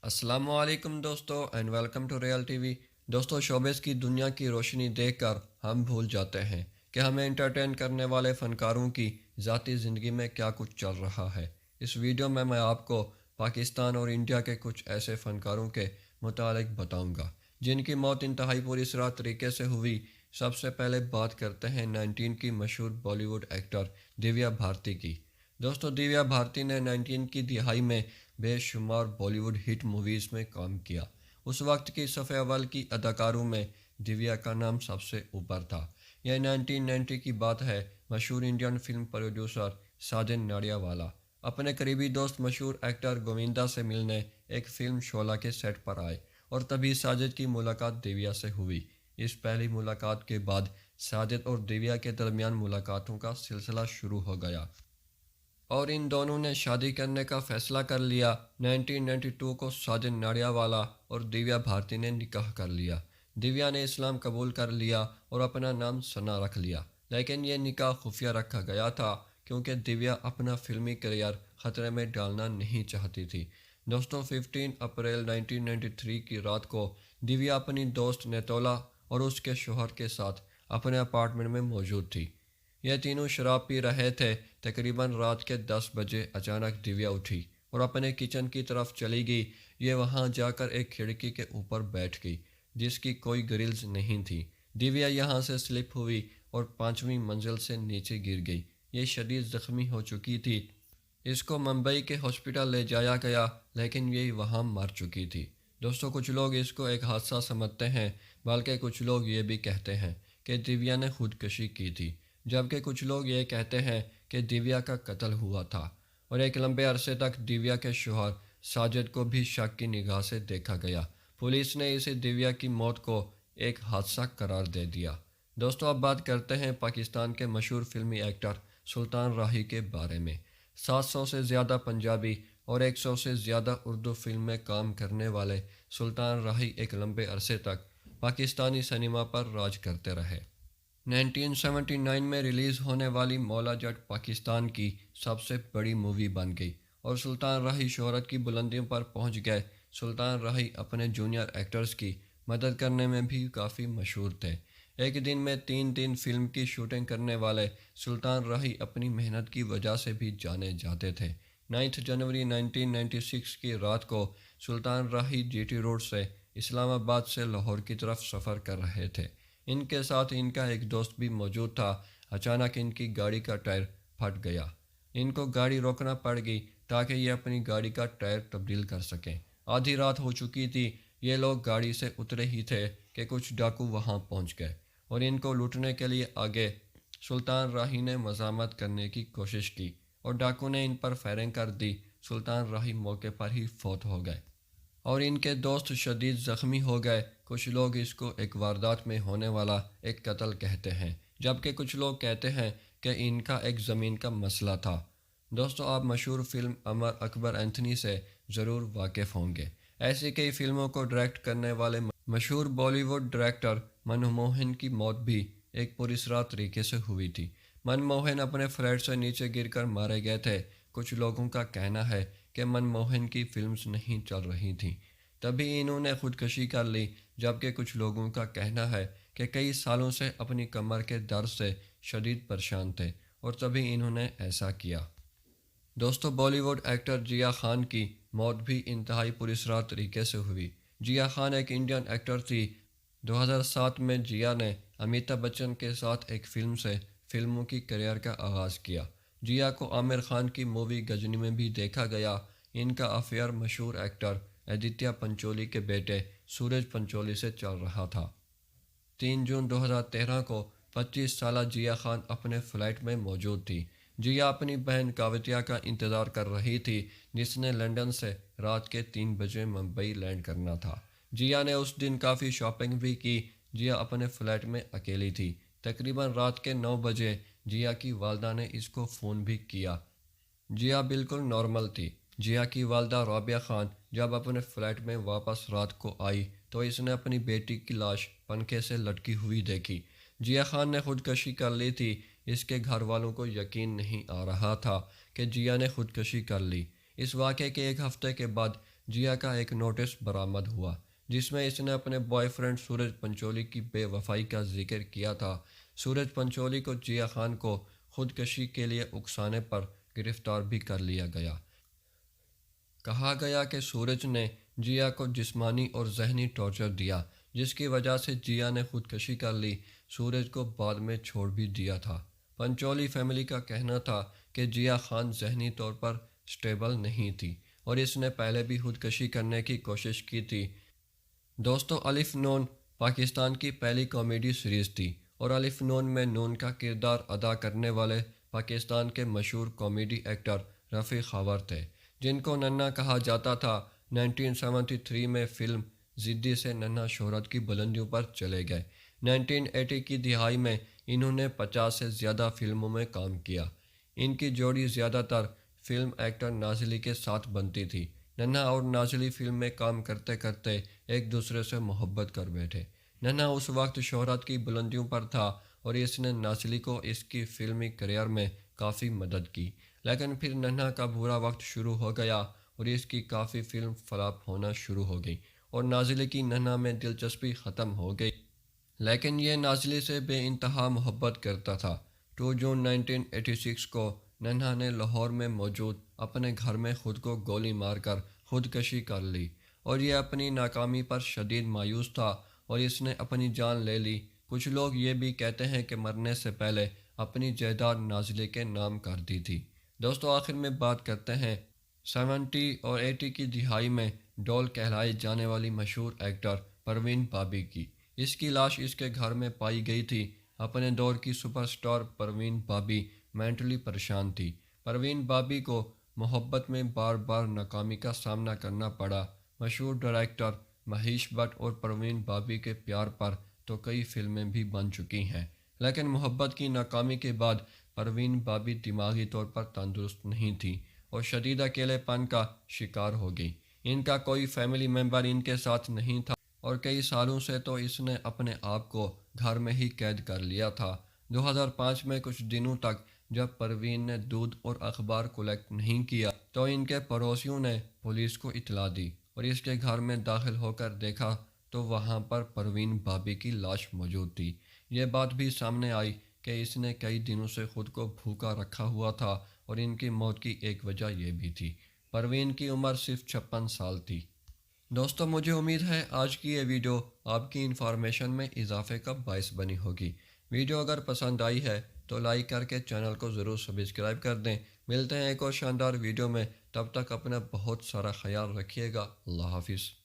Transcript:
السلام علیکم دوستو and welcome to real T V. دوستو، شوبز کی دنیا کی روشنی دیکھ کر ہم بھول جاتے ہیں کہ ہمیں انٹرٹین کرنے والے فنکاروں کی ذاتی زندگی میں کیا کچھ چل رہا ہے۔ اس ویڈیو میں آپ کو پاکستان اور انڈیا کے کچھ ایسے فنکاروں کے متعلق بتاؤں گا جن کی موت انتہائی پراسرار طریقے سے ہوئی۔ سب سے پہلے بات کرتے ہیں 19 کی مشہور بالی ووڈ ایکٹر دیویا بھارتی کی۔ دوستو، دیویا بھارتی نے 19 کی دہائی میں بے شمار بالی ووڈ ہٹ موویز میں کام کیا۔ اس وقت کی صف اول کی اداکاروں میں دیویا کا نام سب سے اوپر تھا۔ یہ 1990 کی بات ہے۔ مشہور انڈین فلم پروڈیوسر ساجن ناڈیاوالا اپنے قریبی دوست مشہور ایکٹر گووندا سے ملنے ایک فلم شعلہ کے سیٹ پر آئے اور تبھی ساجد کی ملاقات دیویا سے ہوئی۔ اس پہلی ملاقات کے بعد ساجد اور دیویا کے درمیان ملاقاتوں کا سلسلہ شروع ہو گیا اور ان دونوں نے شادی کرنے کا فیصلہ کر لیا۔ 1992 کو ساجن ناڈیاوالا اور دیویا بھارتی نے نکاح کر لیا۔ دیویا نے اسلام قبول کر لیا اور اپنا نام ثنا رکھ لیا، لیکن یہ نکاح خفیہ رکھا گیا تھا کیونکہ دیویا اپنا فلمی کیریئر خطرے میں ڈالنا نہیں چاہتی تھی۔ دوستوں، 15 اپریل 1993 کی رات کو دیویا اپنی دوست نیتولا اور اس کے شوہر کے ساتھ اپنے اپارٹمنٹ میں موجود تھی۔ یہ تینوں شراب پی رہے تھے۔ تقریباً رات کے 10 بجے اچانک دیویا اٹھی اور اپنے کچن کی طرف چلی گئی۔ یہ وہاں جا کر ایک کھڑکی کے اوپر بیٹھ گئی جس کی کوئی گرلز نہیں تھی۔ دیویا یہاں سے سلپ ہوئی اور 5ویں منزل سے نیچے گر گئی۔ یہ شدید زخمی ہو چکی تھی۔ اس کو ممبئی کے ہاسپٹل لے جایا گیا لیکن یہ وہاں مر چکی تھی۔ دوستوں، کچھ لوگ اس کو ایک حادثہ سمجھتے ہیں، بلکہ کچھ لوگ یہ بھی کہتے ہیں کہ دیویا نے خودکشی کی تھی، جبکہ کچھ لوگ یہ کہتے ہیں کہ دیویا کا قتل ہوا تھا۔ اور ایک لمبے عرصے تک دیویا کے شوہر ساجد کو بھی شک کی نگاہ سے دیکھا گیا۔ پولیس نے اسے دیویا کی موت کو ایک حادثہ قرار دے دیا۔ دوستوں، اب بات کرتے ہیں پاکستان کے مشہور فلمی ایکٹر سلطان راہی کے بارے میں۔ 700 سے زیادہ پنجابی اور 100 سے زیادہ اردو فلم میں کام کرنے والے سلطان راہی ایک لمبے عرصے تک پاکستانی سنیما پر راج کرتے رہے۔ 1979 میں ریلیز ہونے والی مولا جٹ پاکستان کی سب سے بڑی مووی بن گئی اور سلطان راہی شہرت کی بلندیوں پر پہنچ گئے۔ سلطان راہی اپنے جونیئر ایکٹرز کی مدد کرنے میں بھی کافی مشہور تھے۔ ایک دن میں 3 دن فلم کی شوٹنگ کرنے والے سلطان راہی اپنی محنت کی وجہ سے بھی جانے جاتے تھے۔ 9 جنوری 1996 کی رات کو سلطان راہی جی ٹی روڈ سے اسلام آباد سے لاہور کی طرف سفر کر رہے تھے۔ ان کے ساتھ ان کا ایک دوست بھی موجود تھا۔ اچانک ان کی گاڑی کا ٹائر پھٹ گیا۔ ان کو گاڑی روکنا پڑ گئی تاکہ یہ اپنی گاڑی کا ٹائر تبدیل کر سکیں۔ آدھی رات ہو چکی تھی۔ یہ لوگ گاڑی سے اترے ہی تھے کہ کچھ ڈاکو وہاں پہنچ گئے اور ان کو لوٹنے کے لیے آگے۔ سلطان راہی نے مزاحمت کرنے کی کوشش کی اور ڈاکو نے ان پر فائرنگ کر دی۔ سلطان راہی موقع پر ہی فوت ہو گئے اور ان کے دوست شدید زخمی ہو گئے۔ کچھ لوگ اس کو ایک واردات میں ہونے والا ایک قتل کہتے ہیں، جبکہ کچھ لوگ کہتے ہیں کہ ان کا ایک زمین کا مسئلہ تھا۔ دوستو، آپ مشہور فلم امر اکبر اینتھنی سے ضرور واقف ہوں گے۔ ایسی کئی فلموں کو ڈائریکٹ کرنے والے مشہور بالی ووڈ ڈائریکٹر منموہن کی موت بھی ایک پراسرار طریقے سے ہوئی تھی۔ منموہن اپنے فلیٹ سے نیچے گر کر مارے گئے تھے۔ کچھ لوگوں کا کہنا ہے کہ منموہن کی فلمز نہیں چل رہی تھیں، تبھی انہوں نے خودکشی کر لی، جبکہ کچھ لوگوں کا کہنا ہے کہ کئی سالوں سے اپنی کمر کے درد سے شدید پریشان تھے اور تبھی انہوں نے ایسا کیا۔ دوستو، بالی ووڈ ایکٹر جیا خان کی موت بھی انتہائی پراسرار طریقے سے ہوئی۔ جیا خان ایک انڈین ایکٹر تھی۔ 2007 میں جیا نے امیتابھ بچن کے ساتھ ایک فلم سے فلموں کی کیریئر کا آغاز کیا۔ جیا کو عامر خان کی مووی غجنی میں بھی دیکھا گیا۔ ان کا افیئر مشہور ایکٹر آدتیہ پنچولی کے بیٹے سورج پنچولی سے چل رہا تھا۔ 3 جون 2013 کو 25 سالہ جیا خان اپنے فلائٹ میں موجود تھی۔ جیا اپنی بہن کاوتیا کا انتظار کر رہی تھی جس نے لندن سے رات کے 3 بجے ممبئی لینڈ کرنا تھا۔ جیا نے اس دن کافی شاپنگ بھی کی۔ جیا اپنے فلائٹ میں اکیلی تھی۔ تقریباً رات کے 9 بجے جیا کی والدہ نے اس کو فون بھی کیا۔ جیا بالکل نارمل تھی۔ جیا کی والدہ رابعہ خان جب اپنے فلیٹ میں واپس رات کو آئی تو اس نے اپنی بیٹی کی لاش پنکھے سے لٹکی ہوئی دیکھی۔ جیا خان نے خودکشی کر لی تھی۔ اس کے گھر والوں کو یقین نہیں آ رہا تھا کہ جیا نے خودکشی کر لی۔ اس واقعے کے ایک ہفتے کے بعد جیا کا ایک نوٹس برآمد ہوا جس میں اس نے اپنے بوائے فرینڈ سورج پنچولی کی بے وفائی کا ذکر کیا تھا۔ سورج پنچولی کو جیا خان کو خودکشی کے لیے اکسانے پر گرفتار بھی کر لیا گیا۔ کہا گیا کہ سورج نے جیا کو جسمانی اور ذہنی ٹارچر دیا جس کی وجہ سے جیا نے خودکشی کر لی۔ سورج کو بعد میں چھوڑ بھی دیا تھا۔ پنچولی فیملی کا کہنا تھا کہ جیا خان ذہنی طور پر سٹیبل نہیں تھی اور اس نے پہلے بھی خودکشی کرنے کی کوشش کی تھی۔ دوستو، الف نون پاکستان کی پہلی کامیڈی سیریز تھی اور الف نون میں نون کا کردار ادا کرنے والے پاکستان کے مشہور کامیڈی ایکٹر رفیع خاور تھے جن کو ننھا کہا جاتا تھا۔ 1973 میں فلم ضدی سے ننھا شہرت کی بلندیوں پر چلے گئے۔ 1980 کی دہائی میں انہوں نے 50 سے زیادہ فلموں میں کام کیا۔ ان کی جوڑی زیادہ تر فلم ایکٹر نازلی کے ساتھ بنتی تھی۔ ننھا اور نازلی فلم میں کام کرتے کرتے ایک دوسرے سے محبت کر بیٹھے۔ ننھا اس وقت شہرت کی بلندیوں پر تھا اور اس نے نازلی کو اس کی فلمی کیریئر میں کافی مدد کی، لیکن پھر ننھا کا برا وقت شروع ہو گیا اور اس کی کافی فلم فلاپ ہونا شروع ہو گئی اور نازلی کی ننھا میں دلچسپی ختم ہو گئی، لیکن یہ نازلی سے بے انتہا محبت کرتا تھا۔ 2 جون 1986 کو ننھا نے لاہور میں موجود اپنے گھر میں خود کو گولی مار کر خودکشی کر لی اور یہ اپنی ناکامی پر شدید مایوس تھا اور اس نے اپنی جان لے لی۔ کچھ لوگ یہ بھی کہتے ہیں کہ مرنے سے پہلے اپنی جائیداد نازلی کے نام کر دی تھی۔ دوستو، آخر میں بات کرتے ہیں 70 اور 80 کی دہائی میں ڈول کہلائی جانے والی مشہور ایکٹر پروین بابی کی۔ اس کی لاش اس کے گھر میں پائی گئی تھی۔ اپنے دور کی سپر سٹار پروین بابی مینٹلی پریشان تھی۔ پروین بابی کو محبت میں بار بار ناکامی کا سامنا کرنا پڑا۔ مشہور ڈائریکٹر مہیش بھٹ اور پروین بابی کے پیار پر تو کئی فلمیں بھی بن چکی ہیں، لیکن محبت کی ناکامی کے بعد پروین بابی دماغی طور پر تندرست نہیں تھی اور شدید اکیلے پن کا شکار ہو گئی۔ ان کا کوئی فیملی ممبر ان کے ساتھ نہیں تھا اور کئی سالوں سے تو اس نے اپنے آپ کو گھر میں ہی قید کر لیا تھا۔ 2005 میں کچھ دنوں تک جب پروین نے دودھ اور اخبار کلیکٹ نہیں کیا تو ان کے پڑوسیوں نے پولیس کو اطلاع دی اور اس کے گھر میں داخل ہو کر دیکھا تو وہاں پر پروین بابی کی لاش موجود تھی۔ یہ بات بھی سامنے آئی کہ اس نے کئی دنوں سے خود کو بھوکا رکھا ہوا تھا اور ان کی موت کی ایک وجہ یہ بھی تھی۔ پروین کی عمر صرف 56 سال تھی۔ دوستو، مجھے امید ہے آج کی یہ ویڈیو آپ کی انفارمیشن میں اضافے کا باعث بنی ہوگی۔ ویڈیو اگر پسند آئی ہے تو لائک کر کے چینل کو ضرور سبسکرائب کر دیں۔ ملتے ہیں ایک اور شاندار ویڈیو میں، تب تک اپنا بہت سارا خیال رکھیے گا۔ اللہ حافظ۔